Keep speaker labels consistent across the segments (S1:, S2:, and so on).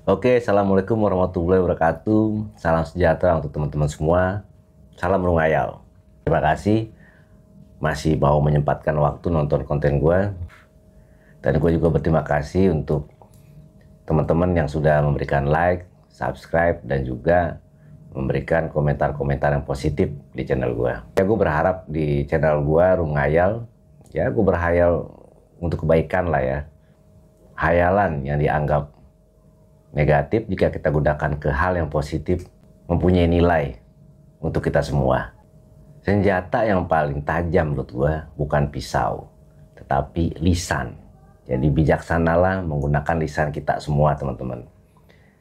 S1: Oke, assalamualaikum warahmatullahi wabarakatuh. Salam sejahtera untuk teman-teman semua. Salam Rungayal. Terima kasih masih mau menyempatkan waktu nonton konten gue. Dan gue juga berterima kasih untuk teman-teman yang sudah memberikan like, subscribe, dan juga memberikan komentar-komentar yang positif di channel gue. Ya, gue berharap di channel gue Rungayal, ya gue berhayal untuk kebaikan lah ya. Hayalan yang dianggap negatif jika kita gunakan ke hal yang positif mempunyai nilai untuk kita semua. Senjata yang paling tajam menurut gue bukan pisau, tetapi lisan. Jadi bijaksanalah menggunakan lisan kita semua, teman-teman.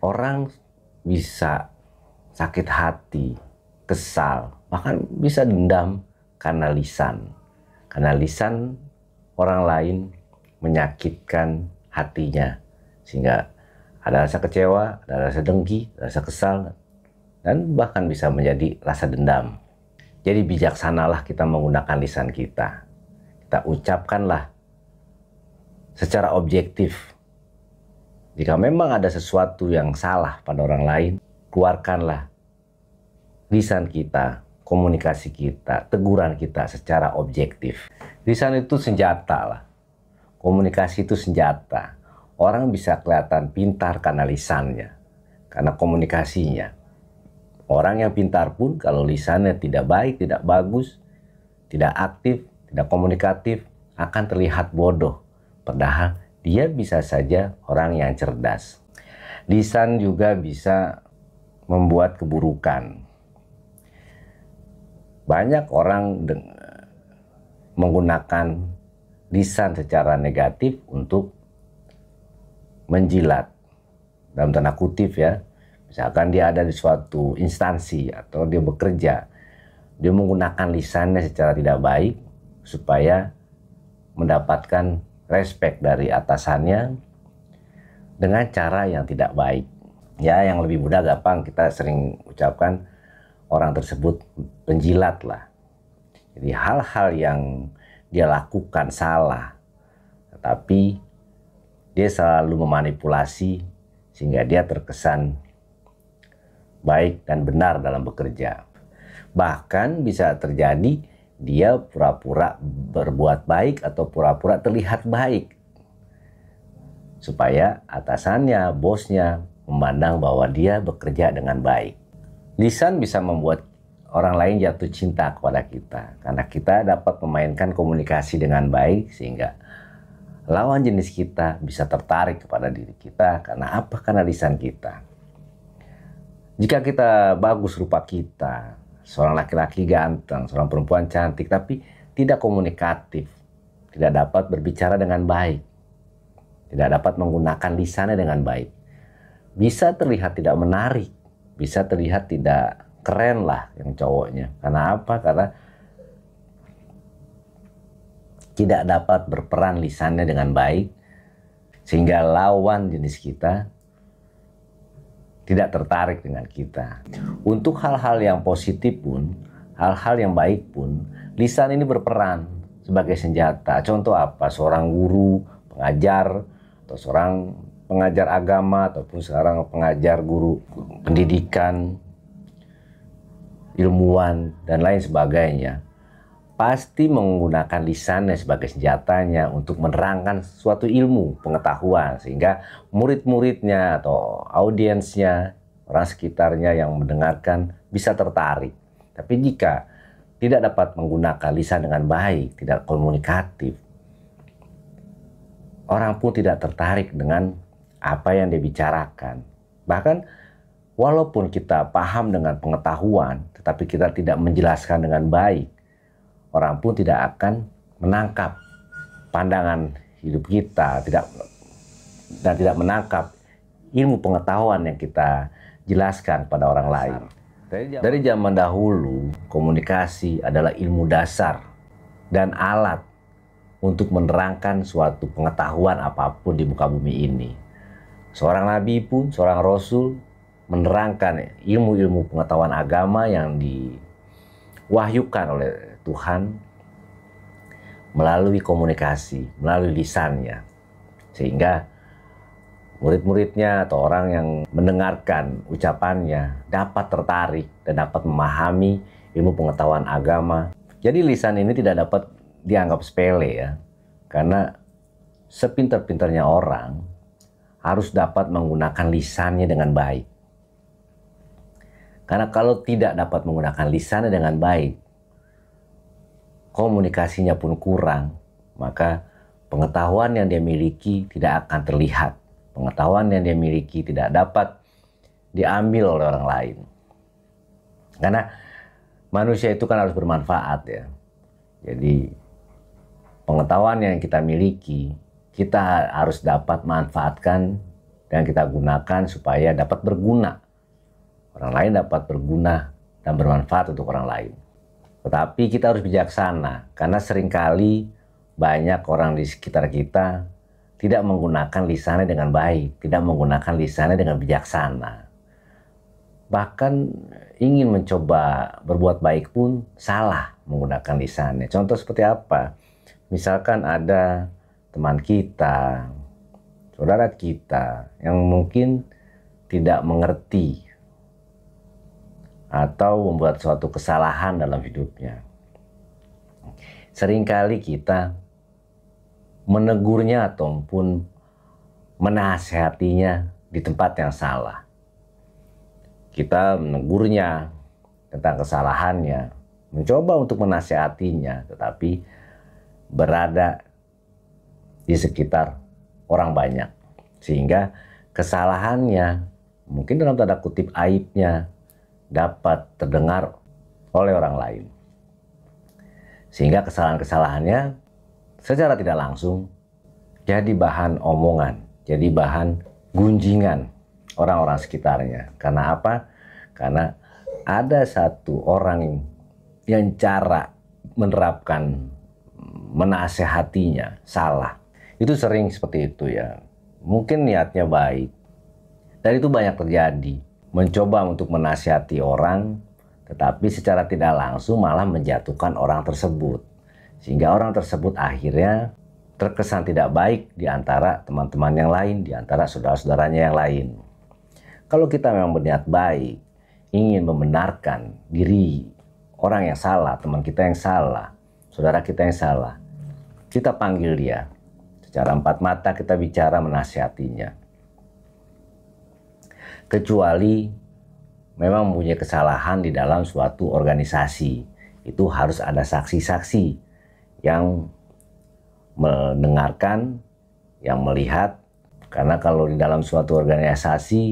S1: Orang bisa sakit hati, kesal, bahkan bisa dendam karena lisan. Karena lisan orang lain menyakitkan hatinya, sehingga ada rasa kecewa, ada rasa dengki, rasa kesal, dan bahkan bisa menjadi rasa dendam. Jadi bijaksanalah kita menggunakan lisan kita. Kita ucapkanlah secara objektif. Jika memang ada sesuatu yang salah pada orang lain, keluarkanlah lisan kita, komunikasi kita, teguran kita secara objektif. Lisan itu senjata lah. Komunikasi itu senjata. Orang bisa kelihatan pintar karena lisannya, karena komunikasinya. Orang yang pintar pun kalau lisannya tidak baik, tidak bagus, tidak aktif, tidak komunikatif, akan terlihat bodoh. Padahal dia bisa saja orang yang cerdas. Lisan juga bisa membuat keburukan. Banyak orang menggunakan lisan secara negatif untuk menjilat, dalam tanda kutip ya. Misalkan dia ada di suatu instansi atau dia bekerja, dia menggunakan lisannya secara tidak baik supaya mendapatkan respek dari atasannya dengan cara yang tidak baik. Ya, yang lebih mudah gampang kita sering ucapkan orang tersebut penjilat lah. Jadi hal-hal yang dia lakukan salah, tetapi dia selalu memanipulasi sehingga dia terkesan baik dan benar dalam bekerja. Bahkan bisa terjadi dia pura-pura berbuat baik atau pura-pura terlihat baik supaya atasannya, bosnya memandang bahwa dia bekerja dengan baik. Lisan bisa membuat orang lain jatuh cinta kepada kita karena kita dapat memainkan komunikasi dengan baik sehingga lawan jenis kita bisa tertarik kepada diri kita. Karena apa? Karena lisan kita. Jika kita bagus rupa kita, seorang laki-laki ganteng, seorang perempuan cantik, tapi tidak komunikatif, tidak dapat berbicara dengan baik, tidak dapat menggunakan lisannya dengan baik, bisa terlihat tidak menarik, bisa terlihat tidak keren lah yang cowoknya. Karena apa? Karena tidak dapat berperan lisannya dengan baik, sehingga lawan jenis kita tidak tertarik dengan kita. Untuk hal-hal yang positif pun, hal-hal yang baik pun, lisan ini berperan sebagai senjata. Contoh apa? Seorang guru, pengajar, atau seorang pengajar agama, ataupun seorang pengajar guru pendidikan, ilmuwan, dan lain sebagainya, pasti menggunakan lisannya sebagai senjatanya untuk menerangkan suatu ilmu, pengetahuan, sehingga murid-muridnya atau audiensnya, orang sekitarnya yang mendengarkan bisa tertarik. Tapi jika tidak dapat menggunakan lisan dengan baik, tidak komunikatif, orang pun tidak tertarik dengan apa yang dia bicarakan. Bahkan walaupun kita paham dengan pengetahuan, tetapi kita tidak menjelaskan dengan baik, orang pun tidak akan menangkap pandangan hidup kita, tidak menangkap ilmu pengetahuan yang kita jelaskan pada orang lain. Dari zaman dahulu, komunikasi adalah ilmu dasar dan alat untuk menerangkan suatu pengetahuan apapun di muka bumi ini. Seorang nabi pun, seorang rasul menerangkan ilmu-ilmu pengetahuan agama yang diwahyukan oleh Tuhan melalui komunikasi, melalui lisannya. Sehingga murid-muridnya atau orang yang mendengarkan ucapannya dapat tertarik dan dapat memahami ilmu pengetahuan agama. Jadi lisan ini tidak dapat dianggap sepele ya, karena sepintar-pintarnya orang harus dapat menggunakan lisannya dengan baik. Karena kalau tidak dapat menggunakan lisannya dengan baik, komunikasinya pun kurang, maka pengetahuan yang dia miliki tidak akan terlihat. Pengetahuan yang dia miliki tidak dapat diambil oleh orang lain. Karena manusia itu kan harus bermanfaat ya. Jadi pengetahuan yang kita miliki, kita harus dapat manfaatkan dan kita gunakan supaya dapat berguna. Orang lain dapat berguna dan bermanfaat untuk orang lain. Tetapi kita harus bijaksana, karena seringkali banyak orang di sekitar kita tidak menggunakan lisannya dengan baik, tidak menggunakan lisannya dengan bijaksana. Bahkan ingin mencoba berbuat baik pun salah menggunakan lisannya. Contoh seperti apa? Misalkan ada teman kita, saudara kita yang mungkin tidak mengerti atau membuat suatu kesalahan dalam hidupnya. Seringkali kita menegurnya ataupun menasehatinya di tempat yang salah. Kita menegurnya tentang kesalahannya, mencoba untuk menasehatinya, tetapi berada di sekitar orang banyak. Sehingga kesalahannya, mungkin dalam tanda kutip aibnya, dapat terdengar oleh orang lain. Sehingga kesalahan-kesalahannya secara tidak langsung jadi bahan omongan, jadi bahan gunjingan orang-orang sekitarnya. Karena apa? Karena ada satu orang yang cara menerapkan menasehatinya salah. Itu sering seperti itu ya. Mungkin niatnya baik. Dan itu banyak terjadi. Mencoba untuk menasihati orang, tetapi secara tidak langsung malah menjatuhkan orang tersebut. Sehingga orang tersebut akhirnya terkesan tidak baik di antara teman-teman yang lain, di antara saudara-saudaranya yang lain. Kalau kita memang berniat baik, ingin membenarkan diri orang yang salah, teman kita yang salah, saudara kita yang salah, kita panggil dia. Secara empat mata kita bicara menasihatinya. Kecuali memang mempunyai kesalahan di dalam suatu organisasi. Itu harus ada saksi-saksi yang mendengarkan, yang melihat. Karena kalau di dalam suatu organisasi,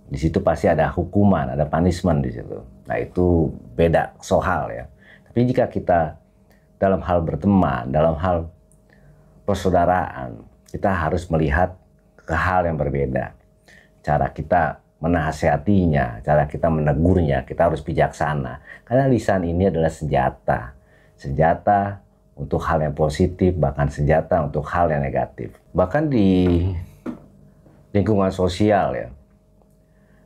S1: di situ pasti ada hukuman, ada punishment di situ. Nah itu beda soal ya. Tapi jika kita dalam hal berteman, dalam hal persaudaraan, kita harus melihat ke hal yang berbeda. Cara kita menasehatinya, cara kita menegurnya, kita harus bijaksana. Karena lisan ini adalah senjata. Senjata untuk hal yang positif, bahkan senjata untuk hal yang negatif. Bahkan di lingkungan sosial ya,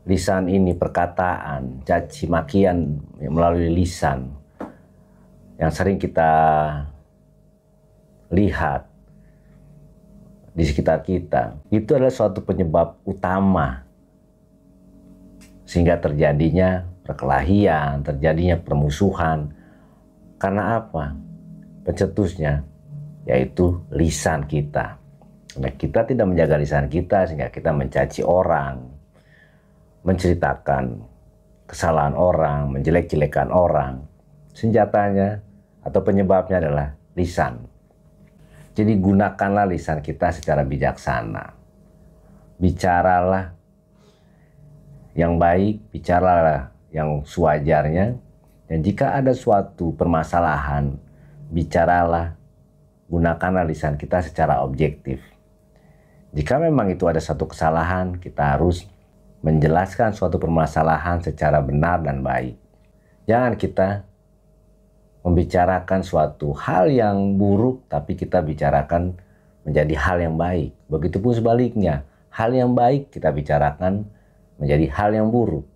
S1: lisan ini, perkataan, caci makian melalui lisan yang sering kita lihat di sekitar kita, itu adalah suatu penyebab utama sehingga terjadinya perkelahian, terjadinya permusuhan. Karena apa? Pencetusnya yaitu lisan kita. Karena kita tidak menjaga lisan kita sehingga kita mencaci orang, menceritakan kesalahan orang, menjelek-jelekan orang. Senjatanya atau penyebabnya adalah lisan. Jadi gunakanlah lisan kita secara bijaksana. Bicaralah yang baik, bicaralah yang sewajarnya. Dan jika ada suatu permasalahan, bicaralah, gunakanlah lisan kita secara objektif. Jika memang itu ada satu kesalahan, kita harus menjelaskan suatu permasalahan secara benar dan baik. Jangan kita membicarakan suatu hal yang buruk, tapi kita bicarakan menjadi hal yang baik. Begitupun sebaliknya, hal yang baik kita bicarakan menjadi hal yang buruk.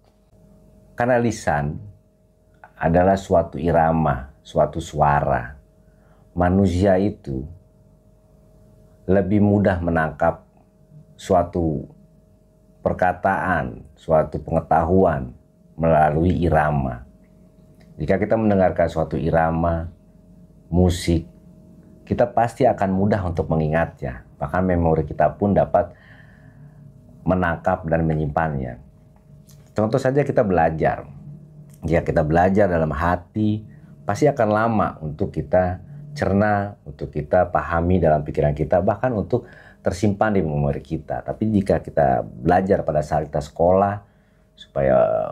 S1: Karena lisan adalah suatu irama, suatu suara. Manusia itu lebih mudah menangkap suatu perkataan, suatu pengetahuan melalui irama. Jika kita mendengarkan suatu irama, musik, kita pasti akan mudah untuk mengingatnya. Bahkan memori kita pun dapat menangkap dan menyimpannya. Contoh saja kita belajar. Jika kita belajar dalam hati, pasti akan lama untuk kita cerna, untuk kita pahami dalam pikiran kita, bahkan untuk tersimpan di memori kita. Tapi jika kita belajar pada saat kita sekolah, supaya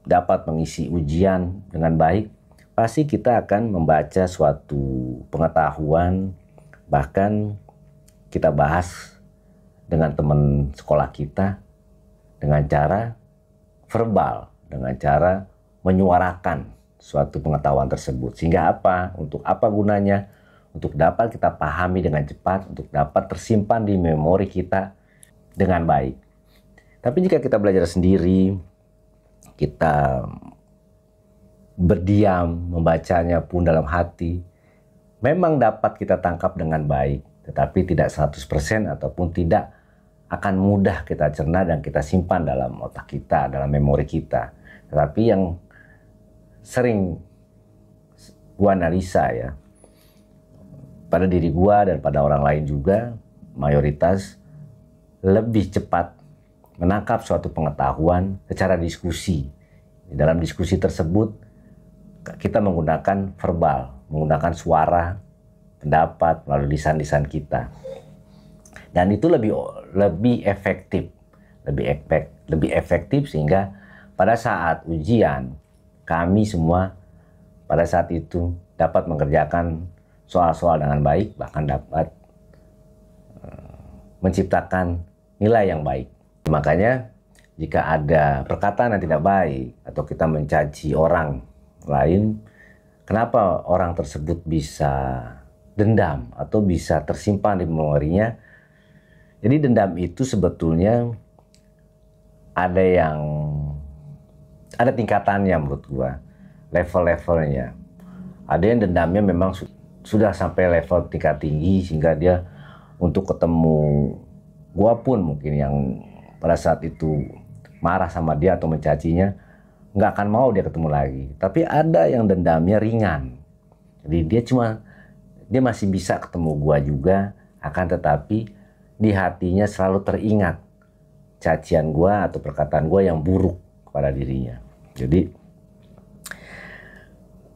S1: dapat mengisi ujian dengan baik, pasti kita akan membaca suatu pengetahuan, bahkan kita bahas dengan teman sekolah kita dengan cara verbal, dengan cara menyuarakan suatu pengetahuan tersebut. Sehingga apa? Untuk apa gunanya? Untuk dapat kita pahami dengan cepat, untuk dapat tersimpan di memori kita dengan baik. Tapi jika kita belajar sendiri, kita berdiam, membacanya pun dalam hati, memang dapat kita tangkap dengan baik, tetapi tidak 100% ataupun tidak akan mudah kita cerna dan kita simpan dalam otak kita, dalam memori kita. Tetapi yang sering gua analisa ya, pada diri gua dan pada orang lain juga, mayoritas lebih cepat menangkap suatu pengetahuan secara diskusi. Dalam diskusi tersebut, kita menggunakan verbal, menggunakan suara, pendapat, melalui lisan-lisan kita. Dan itu lebih efektif, lebih efektif sehingga pada saat ujian, kami semua pada saat itu dapat mengerjakan soal-soal dengan baik, bahkan dapat menciptakan nilai yang baik. Makanya jika ada perkataan yang tidak baik atau kita mencaci orang lain, kenapa orang tersebut bisa dendam atau bisa tersimpan di memorinya? Jadi dendam itu sebetulnya ada tingkatannya menurut gua, level-levelnya. Ada yang dendamnya memang sudah sampai level tingkat tinggi sehingga dia untuk ketemu gua pun mungkin yang pada saat itu marah sama dia atau mencacinya, nggak akan mau dia ketemu lagi. Tapi ada yang dendamnya ringan. Jadi dia masih bisa ketemu gua juga, akan tetapi di hatinya selalu teringat cacian gua atau perkataan gua yang buruk kepada dirinya. Jadi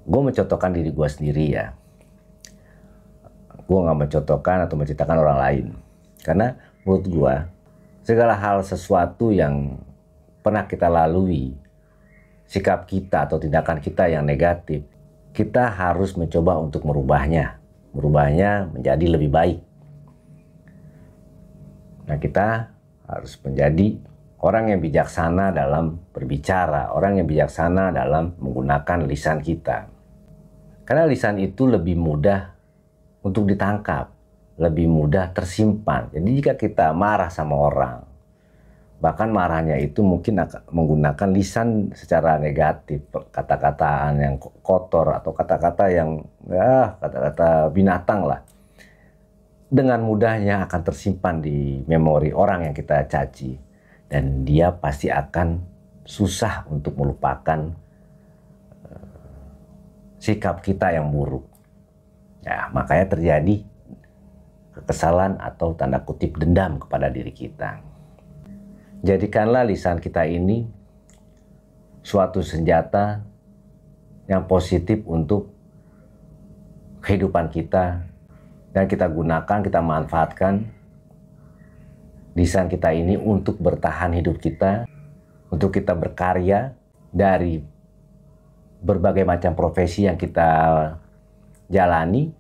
S1: gua mencontohkan diri gua sendiri ya. Gua nggak mencontohkan atau menceritakan orang lain. Karena menurut gua, segala hal sesuatu yang pernah kita lalui, sikap kita atau tindakan kita yang negatif, kita harus mencoba untuk merubahnya menjadi lebih baik. Nah, kita harus menjadi orang yang bijaksana dalam berbicara, orang yang bijaksana dalam menggunakan lisan kita. Karena lisan itu lebih mudah untuk ditangkap, lebih mudah tersimpan. Jadi jika kita marah sama orang, bahkan marahnya itu mungkin akan menggunakan lisan secara negatif, kata-kataan yang kotor atau kata-kata yang kata-kata binatang lah, dengan mudahnya akan tersimpan di memori orang yang kita caci, dan dia pasti akan susah untuk melupakan sikap kita yang buruk. Ya, makanya terjadi kekesalan atau tanda kutip dendam kepada diri kita. Jadikanlah lisan kita ini suatu senjata yang positif untuk kehidupan kita, dan kita gunakan, kita manfaatkan lisan kita ini untuk bertahan hidup kita, untuk kita berkarya dari berbagai macam profesi yang kita jalani.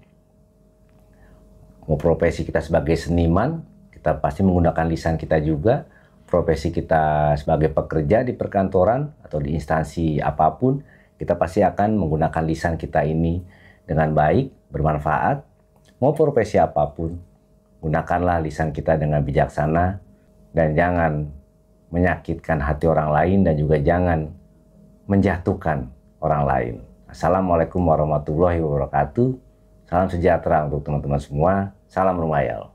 S1: Mau profesi kita sebagai seniman, kita pasti menggunakan lisan kita juga. Profesi kita sebagai pekerja di perkantoran atau di instansi apapun, kita pasti akan menggunakan lisan kita ini dengan baik, bermanfaat. Mau profesi apapun, gunakanlah lisan kita dengan bijaksana dan jangan menyakitkan hati orang lain dan juga jangan menjatuhkan orang lain. Assalamualaikum warahmatullahi wabarakatuh. Salam sejahtera untuk teman-teman semua. Salam Rumahayal.